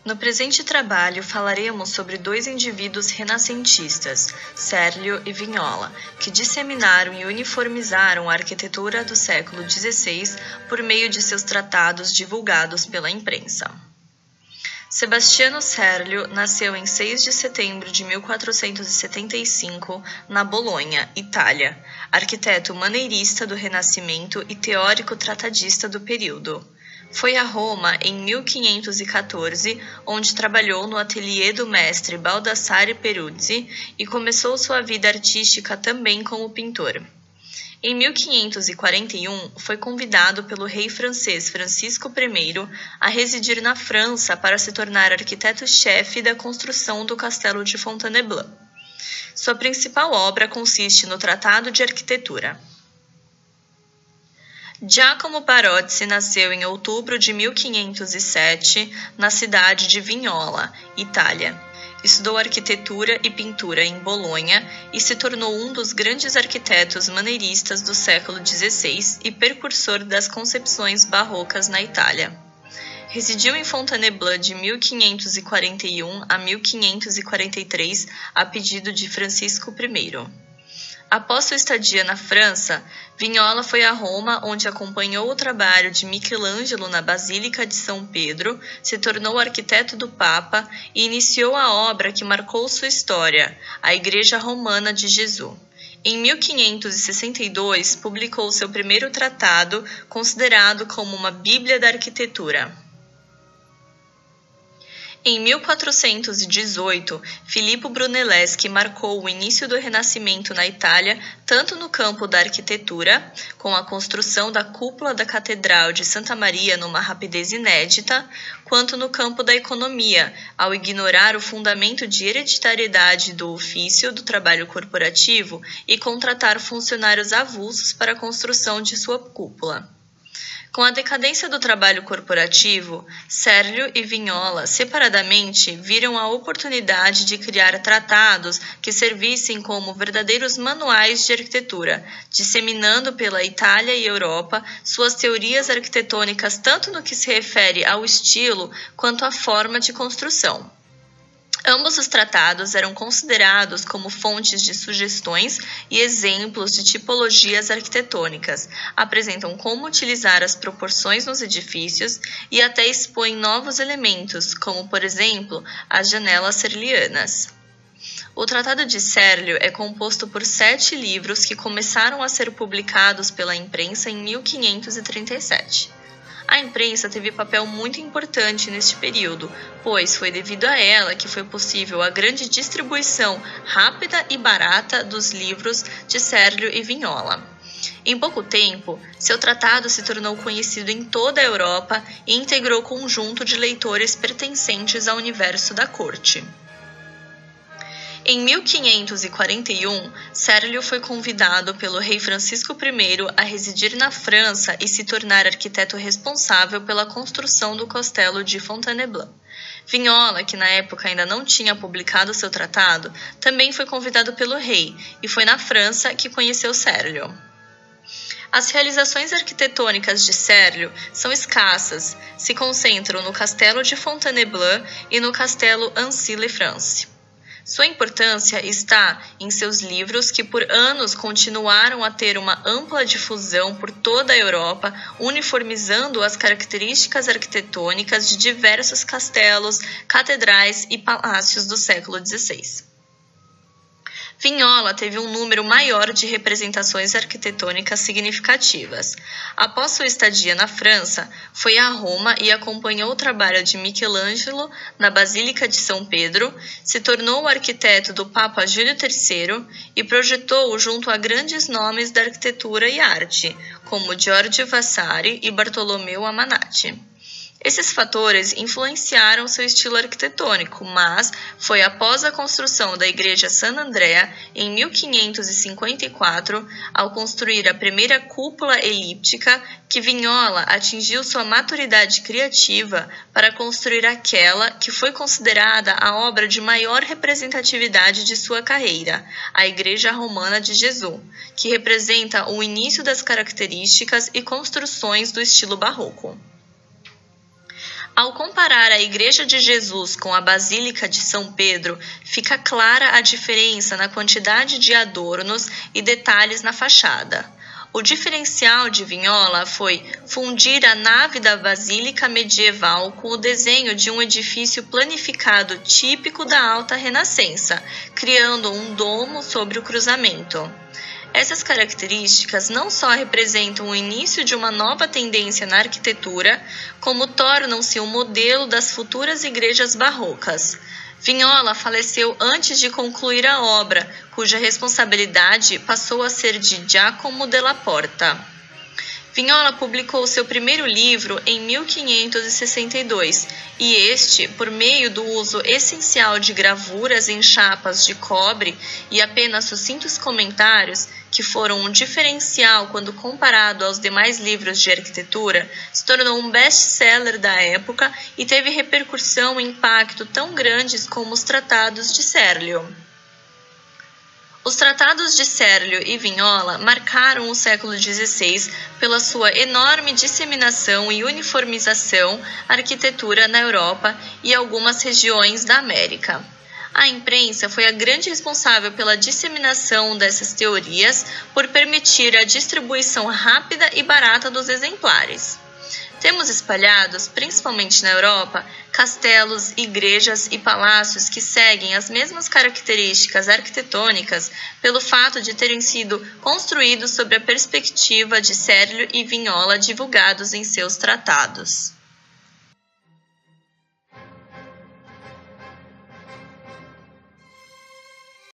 No presente trabalho, falaremos sobre dois indivíduos renascentistas, Cérlio e Vignola, que disseminaram e uniformizaram a arquitetura do século XVI por meio de seus tratados divulgados pela imprensa. Sebastiano Cérlio nasceu em 6 de setembro de 1475, na Bolonha, Itália, arquiteto maneirista do Renascimento e teórico tratadista do período. Foi a Roma em 1514, onde trabalhou no ateliê do mestre Baldassare Peruzzi e começou sua vida artística também como pintor. Em 1541, foi convidado pelo rei francês Francisco I a residir na França para se tornar arquiteto-chefe da construção do Castelo de Fontainebleau. Sua principal obra consiste no Tratado de Arquitetura. Giacomo Barozzi nasceu em outubro de 1507, na cidade de Vignola, Itália. Estudou arquitetura e pintura em Bolonha e se tornou um dos grandes arquitetos maneiristas do século XVI e precursor das concepções barrocas na Itália. Residiu em Fontainebleau de 1541 a 1543 a pedido de Francisco I. Após sua estadia na França, Vignola foi a Roma, onde acompanhou o trabalho de Michelangelo na Basílica de São Pedro, se tornou arquiteto do Papa e iniciou a obra que marcou sua história, a Igreja Romana de Jesus. Em 1562, publicou seu primeiro tratado, considerado como uma Bíblia da Arquitetura. Em 1418, Filippo Brunelleschi marcou o início do Renascimento na Itália, tanto no campo da arquitetura, com a construção da cúpula da Catedral de Santa Maria numa rapidez inédita, quanto no campo da economia, ao ignorar o fundamento de hereditariedade do ofício do trabalho corporativo e contratar funcionários avulsos para a construção de sua cúpula. Com a decadência do trabalho corporativo, Cérlio e Vignola, separadamente, viram a oportunidade de criar tratados que servissem como verdadeiros manuais de arquitetura, disseminando pela Itália e Europa suas teorias arquitetônicas tanto no que se refere ao estilo quanto à forma de construção. Ambos os tratados eram considerados como fontes de sugestões e exemplos de tipologias arquitetônicas, apresentam como utilizar as proporções nos edifícios e até expõem novos elementos, como, por exemplo, as janelas serlianas. O Tratado de Cérlio é composto por 7 livros que começaram a ser publicados pela imprensa em 1537. A imprensa teve papel muito importante neste período, pois foi devido a ela que foi possível a grande distribuição rápida e barata dos livros de Cérlio e Vignola. Em pouco tempo, seu tratado se tornou conhecido em toda a Europa e integrou conjunto de leitores pertencentes ao universo da corte. Em 1541, Cérlio foi convidado pelo rei Francisco I a residir na França e se tornar arquiteto responsável pela construção do Castelo de Fontainebleau. Vignola, que na época ainda não tinha publicado seu tratado, também foi convidado pelo rei e foi na França que conheceu Cérlio. As realizações arquitetônicas de Cérlio são escassas, se concentram no Castelo de Fontainebleau e no Castelo Annecy-le-France. Sua importância está em seus livros que por anos continuaram a ter uma ampla difusão por toda a Europa, uniformizando as características arquitetônicas de diversos castelos, catedrais e palácios do século XVI. Vignola teve um número maior de representações arquitetônicas significativas. Após sua estadia na França, foi a Roma e acompanhou o trabalho de Michelangelo na Basílica de São Pedro, se tornou o arquiteto do Papa Júlio III e projetou junto a grandes nomes da arquitetura e arte, como Giorgio Vasari e Bartolomeu Amanati. Esses fatores influenciaram seu estilo arquitetônico, mas foi após a construção da Igreja San Andrea, em 1554, ao construir a primeira cúpula elíptica, que Vignola atingiu sua maturidade criativa para construir aquela que foi considerada a obra de maior representatividade de sua carreira, a Igreja Romana de Jesus, que representa o início das características e construções do estilo barroco. Ao comparar a Igreja de Jesus com a Basílica de São Pedro, fica clara a diferença na quantidade de adornos e detalhes na fachada. O diferencial de Vignola foi fundir a nave da Basílica medieval com o desenho de um edifício planificado típico da Alta Renascença, criando um domo sobre o cruzamento. Essas características não só representam o início de uma nova tendência na arquitetura, como tornam-se um modelo das futuras igrejas barrocas. Vignola faleceu antes de concluir a obra, cuja responsabilidade passou a ser de Giacomo della Porta. Vignola publicou seu primeiro livro em 1562, e este, por meio do uso essencial de gravuras em chapas de cobre e apenas sucintos comentários, que foram um diferencial quando comparado aos demais livros de arquitetura, se tornou um best-seller da época e teve repercussão e impacto tão grandes como os tratados de Serlio. Os tratados de Serlio e Vignola marcaram o século XVI pela sua enorme disseminação e uniformização à arquitetura na Europa e algumas regiões da América. A imprensa foi a grande responsável pela disseminação dessas teorias por permitir a distribuição rápida e barata dos exemplares. Temos espalhados, principalmente na Europa, castelos, igrejas e palácios que seguem as mesmas características arquitetônicas pelo fato de terem sido construídos sob a perspectiva de Serlio e Vignola divulgados em seus tratados.